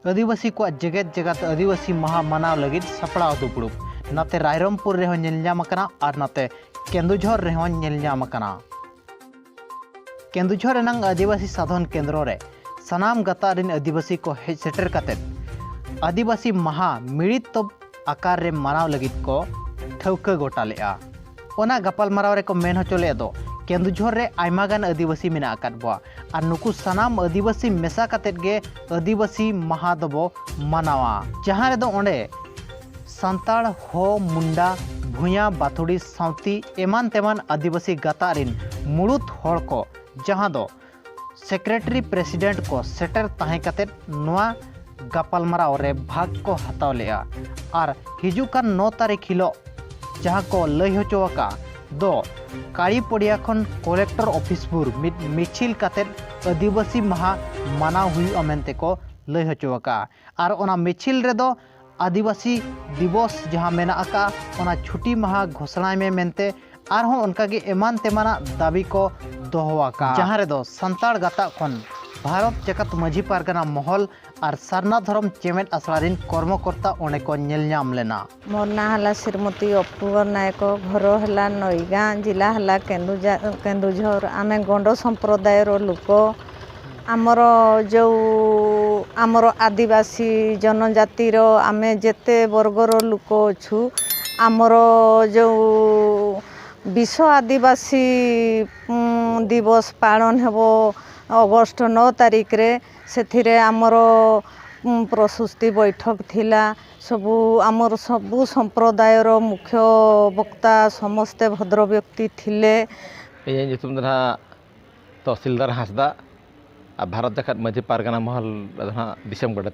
आदिवासी को जगत जगत आदिवासी महा मनाव लगित सपड़ाव दुपुड़ुब नाते रायरमपुर रेहो नेलनामकना और नाते केंदुझर रेहो नेलनामकना। केंदुझर रेनांग आदिवासी साधन केंद्र रे सनाम गतारिन आदिवासी को हेज सेटर कतेत आदिवासी महा मिड़ित तो आकार रे मनाव लगित को ठौका गोटा लेआ। ओना गपालमाराव रे को मेन होचो ले दो केंदुझर रे आयमागान आदिवासी मेना आकात बवा और नुकु सनाम आदिवासी मेसा कतेत गे आदिवासी महा दबो मनावा जहां रे दो ओंडे संताड़ हो मुंडा भूया बाथुड़ी साउती एमान तेमान आदिवासी गतारिन मुड़ुत होड़ को जहां दो सेक्रेटरी प्रेसिडेंट को सेटर ताहे कतेत नोआ गपालमाराव रे भाग को हताव लेआ और हिजुकान 9 तारीख हिलो जहां को लई होचोका दो कालीपड़िया खन कलेक्टर ऑफिस बुर मिचिल कतेत आदिवासी महा मनाव हुई मेनते को लई होचोका और ओना मिचिल रे दो आदिवासी दिवस जहां मेना आका ओना छुट्टी महा घोषणा में मेनते और हों उनका के एमान तेमाना दाबी को दोहवाका जहां रे दो संताड़ गाता खन भारत जगत माझी पारगना महल और सारना धर्म चेमेट आसड़ारिन कर्मकर्ता ओने को नेलनाम लेना। मोर ना हला श्रीमती अक्टोबर नायक घर हला नईगाँ जिला हला केन्दुझर आमे गंड संप्रदाय रो लोक आमर जो आमर आदिवासी जनजाति रो आमे जेते वर्गर लोक अछु आमर जो विश्व आदिवासी दिवस पालन हेबो अगस्ट 9 तारीख रे सेथिरे आमर प्रस्तुति बैठक थिला सबू आमर सबू संप्रदाय रो मुख्य वक्ता समस्ते भद्र व्यक्ति थिले। तहसीलदार हांसदा भारत जगत माझी पारगना महल दिसम गड़े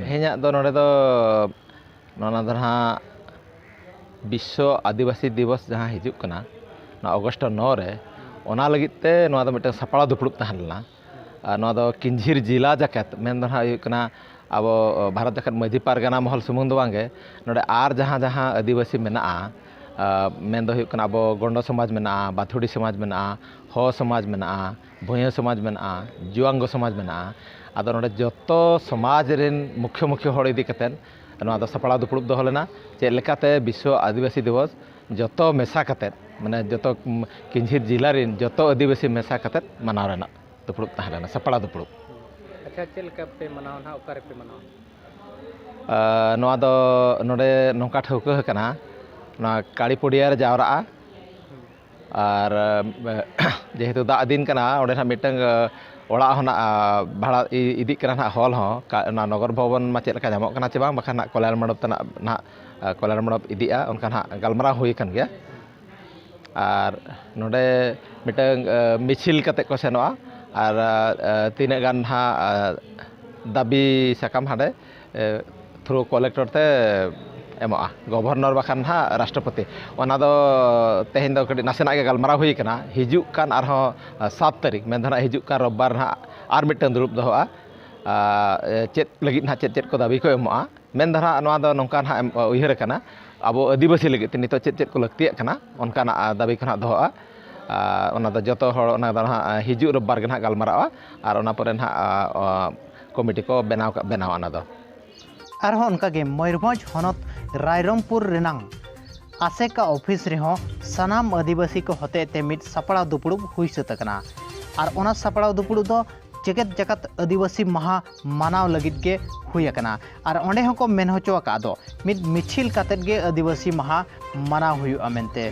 हेना विश्व आदिवासी दिवस जहाँ हिजुकना अगस्ट 9 रे ओना लगिते नोआ दो मिटे सपड़ा दुपड़ुब तहनला किंझिर जिला जगत मेन दो अब भारत जगत माझी पारगना महल सुमुंग दो बांगे नोडे आर जहाँ जहाँ आदिवासी मेना मेन दो अब गंड समाज मेना बाथुड़ी समाज मेना हो समाज मेना भूया समाज मेना जुआंग समाज मेना आदो नोडे जतो समाज रेन मुख्य मुख्य होड़ इदी कतेन नोआ दो सपड़ा दुपड़ुब दो लेना चेद लेकाते विश्व आदिवासी दिवस जतो मेसा कतेन माने जतो किंझिर जिला रेन जतो आदिवासी मेसा कतेन मनाव रेना दुपड़ुब तहलेना सपड़ा दुपड़ुब। अच्छा चेल का पे मनाव ना ओकारे पे मनाव नोआ दो नोडे नोका ठौका हकना ना कालीपड़िया रे जावरा और जेहेतु दा दिन कना ओडे ना मिटंग ओड़ा होना भाड़ा इदी कना ना हॉल हो ना नगर भवन मा चेल का जामो कना चे बांग बखा ना कल्याण मंडप तना ना कल्याण मंडप इदिया उनका ना गलमरा हुई कन गया और नोडे मिटंग मिचिल कते को सेनोआ और तीन गान हा दाबी साकाम हाडे थ्रू कलेक्टर ते एमोआ गवर्नर बाखान हा राष्ट्रपति ओना दो तेहेन दो कड़ी नासेना के गलमरा हुई कना हिजुक कान आरहो 7 तारीख मेन धना हिजुक कान रविवार ना आर मिटन दुरुब दोआ चेत लगित ना चेत को दाबी को एमोआ मेन धना नोआ दो नोंकान हा उयहर कना अब आदिवासी लगित नितो चेत को लक्तिया कना ओनकान दाबी को ना दोआ ओना दो जतो हड़ ओना दो हिजुक रविवार के ना गलमरावा और ओना परे ना कमिटी को बनाव ओना दो आरहों उनका गे मयूरभंज हनत रायरमपुर रेनांग आसेका ऑफिस रेहों सनाम आदिवासी को होते ते मिट सपड़ा दुपड़ुब हुई सतकना और ओना सपड़ा दुपड़ुब दो जगत जगत आदिवासी महा मनाव लगित के हुई अकना और ओंडे होको मेन होचो का दो मिट मिचिल कतेत गे आदिवासी महा मनाव हुई अमेनते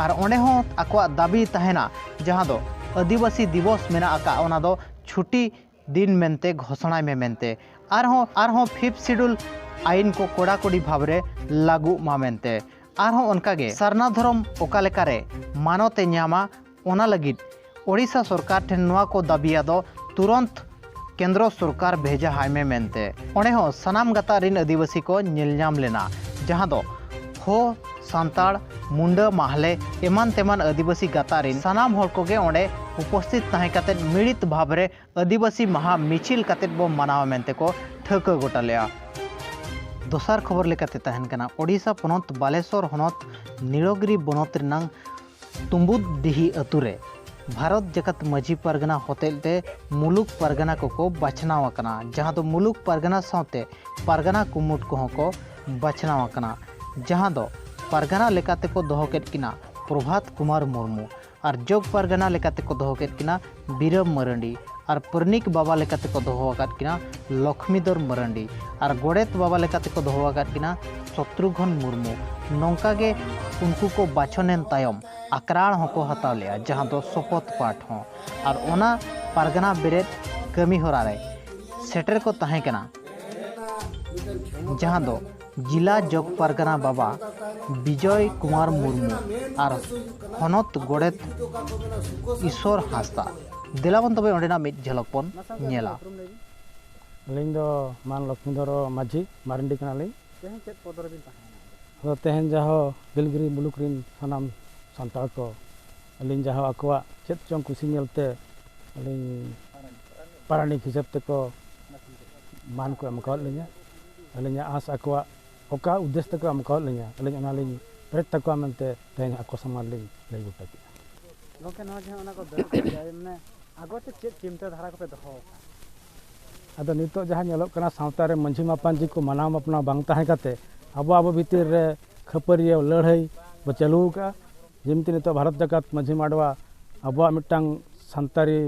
और ओंडे हों आकोआ दाबी तहेना जहां दो आदिवासी दिवस मेना आका ओना दो छुट्टी दिन मेनते घोषणा में मेनते आरहों 5th शेड्यूल आईन को कोड़ाकोड़ी भावरे लागू मा मेनते आरहों उनकागे सारना धर्म ओका लेकारे मानवते न्यामा ओना लगित ओडिशा सरकार ठेन नोआ को दाबिया दो तुरंत केंद्र सरकार भेजा हाय में मेनते ओने हो सनाम गता रिन आदिवासी को नेलनाम लेना जहां दो हो संताड़ मुंडा माहले एमान तेमान आदिवासी गतारिन सनाम होड़ कोगे ओंडे उपस्थित ताहे कतेत मिड़ित भावरे आदिवासी महा मिचिल कतेत बो मनाव मेनते को ठौका गोटा लेआ। दोसार खबर लेकाते तहन कना ओडिशा पनत बालेश्वर हनत नीलगिरी बनत रिनांग तुम्बुद दिही अतुरे भारत जगत मजी परगना होतेलते मुलुक परगना को बाछनाव आकना जहां दो मुलुक परगना साथे परगना कुमुट को बाछनाव आकना जहां दो परगना लेकाते को दोहो केद किना प्रभात कुमार मुर्मू और जोग परगना लेकाते को दोहो केद किना बीरम मरंडी और परनिक बाबा लेकाते को दोहो आकाद किना लक्ष्मीधर मरंडी और गोड़ेत बाबा लेकाते को दोहो आकाद किना शत्रुघ्न मुर्मू नौका के उनको को बाछनेन तायम आक्राण होको हताव लिया जहां दो शपथ पाठ हो और ओना परगना बेरेद कमी होरा रे सेटर को तहे कना जहां दो जिला जोग परगना बाबा विजय कुमार मुर्मू और हनत गोड़ेत ईश्वर हांसदा दिलावन तबे ओंडेना मिट झलकपन नेला अलिंग दो मान लक्ष्मीधर माझी मारंडी कनाली तेहन जहाँ गिलगिरी मुलुक रिन सानाम सान्ताड़ को अलिंग जहाँ आकवा चेत चों कुसी नेलते अलिंग पारानिक हिसाब ते को मान को एमकावत लिया अलिंग आस आकवा ओका उद्देश्य को एमकावत लिया अलिंग अनालिंग पेट तकवा मनते तेहन आको समान लिंग लई गुटा की लोके न जहाँ उना को दर जाय मने आगो ते चेत चिंता धारा को पे दहो अदो नितो जहाँ नेलोक कना सावता रे मंझी मापान जी को मनाव अपना बांग ताहे काते अब भीतर रे खपरिया लड़ाई ब चालू का जमती नितो भारत जगत माझी माडवा अब मिटांग सानतारी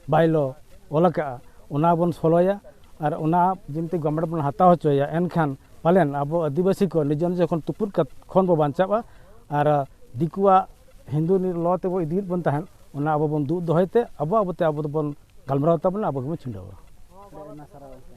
बाइलो ओलका ओना बन सोलोया और ओना जमती गवर्नमेंट बन हताव होचोया एनखान पालेन अब आदिवासी को निज निज खन तुपुर खन बो बांचाबा और दिकुआ हिंदू नि ल ते बो इदी बन ताहन ओना अब बन दु दोहयते अब ते अब बन गलमराव ताबन अब बन छिंडवा